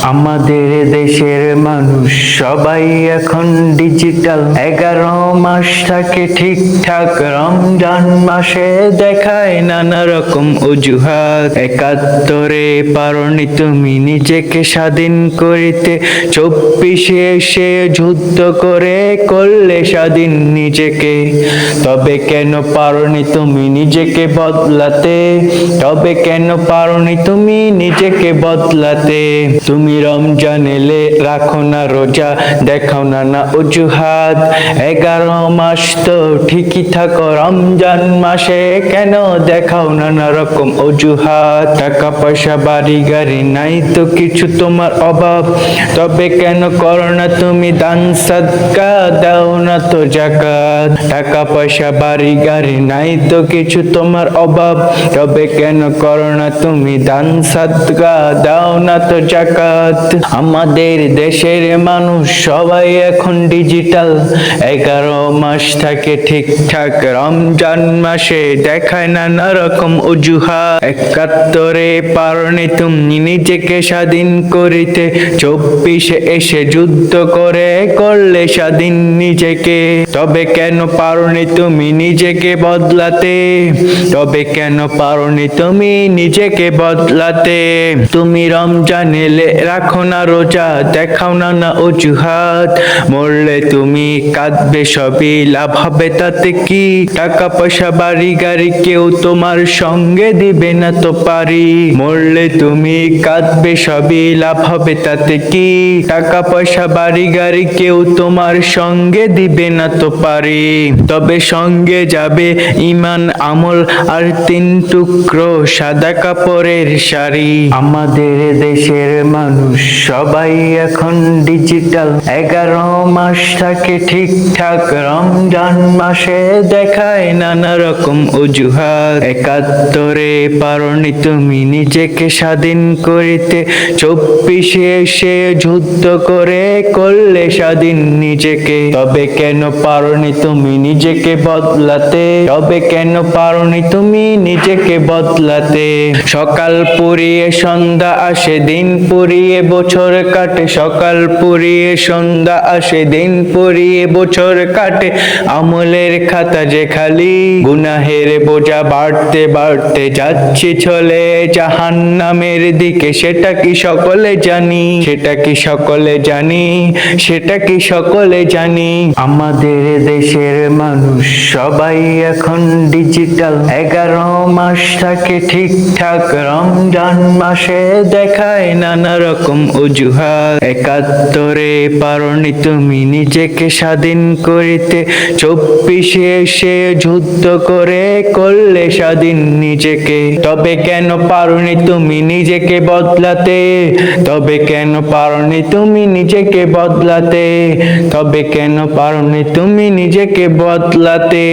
আমাদের দেশের মানুষ সবাই এখন ডিজিটাল। 11 মাস থাকে ঠিকঠাক, রমজান মাসে দেখায় নানা রকম অজুহাত। 71-এ পারনি তুমি নিজেকে স্বাধীন করিতে, 24-এ এসে যুদ্ধ করে করলে স্বাধীন নিজেকে। তবে কেন পারনি তুমি নিজেকে বদলাতে? তবে কেন পারনি তুমি নিজেকে বদলাতে? তুমি রমজান এলে রাখো না রোজা, দেখাও না অজুহাত। 11 মাস তো ঠিকই থাকো, রমজান মাসে কেন দেখাও নানা রকম অজুহাত? টাকা পয়সা বাড়ি গাড়ি নাই তো কিছু তোমার অভাব, তবে কেন করো না তুমি দান সাদকা, দাও না তো যাকাত। টাকা পয়সা বাড়ি গাড়ি নাই তো কিছু তোমার অভাব, তবে কেন করো না তুমি দান সাদকা, দাও না তো যাকাত। আমাদের দেশের মানুষ সবাই এখন ডিজিটাল। 11 মাস থাকে ঠিকঠাক, রমজান মাসে দেখায় নানা রকম অজুহাত। 71-এ পারনি তুমি নিজেকে স্বাধীন করিতে, 24-এ এসে যুদ্ধ করে করলে স্বাধীন নিজেকে। তবে কেন পারনি তুমি নিজেকে বদলাতে? তবে কেন পারনি তুমি নিজেকে বদলাতে? তুমি রমজান এলে রাখো না রোজা, দেখাও না অজুহাত। মরলে তুমি কাঁদবে সবই, লাভ হবে তাতে কি? টাকা পয়সা বাড়ি গাড়ি কেউ তোমার সঙ্গে দিবে না তো পারি। মরলে তুমি কাঁদবে সবই, লাভ হবে তাতে কি? টাকা পয়সা বাড়ি গাড়ি কেউ তোমার সঙ্গে দিবে না তো পারি। তবে সঙ্গে যাবে ইমান আমল আর 3 টুকরো সাদা কাপড়ের শাড়ি। আমাদের দেশের মানুষ সবাই এখন ডিজিটাল। 11 মাস থাকে ঠিকঠাক, রমজান মাসে দেখায় নানা রকম অজুহাত। 71-এ পারনি তুমি নিজেকে স্বাধীন করিতে, 24-এ এসে যুদ্ধ করে করলে স্বাধীন নিজেকে। তবে কেন পারনি তুমি নিজেকে বদলাতে? তবে কেন পারনি তুমি নিজেকে বদলাতে? সকাল পুরিয়ে সন্ধ্যা আসে, দিন পুরিয়ে বছর কাটে। সকাল পুরিয়ে সন্ধ্যা আসে, দিন পুরিয়ে বছর কাটে। আমলের খাতা যে খালি, গুনাহের বোঝা বাড়তে বাড়তে যাচ্ছি চলে জাহান্নামের দিকে। সেটা কি সকলে জানি? সেটা কি সকলে জানি? সেটা কি সকলে জানি? আমাদের দেশের মানুষ সবাই এখন ডিজিটাল। 11 মাস থাকে ঠিকঠাক, রমজান মাসে দেখায় নানা রকম অজুহাত। 71-এ পারনি তুমি নিজেকে স্বাধীন করিতে, 24-এ এসে যুদ্ধ করে করলে স্বাধীন নিজেকে। তবে কেন পারনি তুমি নিজেকে বদলাতে? তবে কেন পারনি তুমি নিজেকে বদলাতে? তবে কেন পারনি তুমি নিজেকে বদলাতে?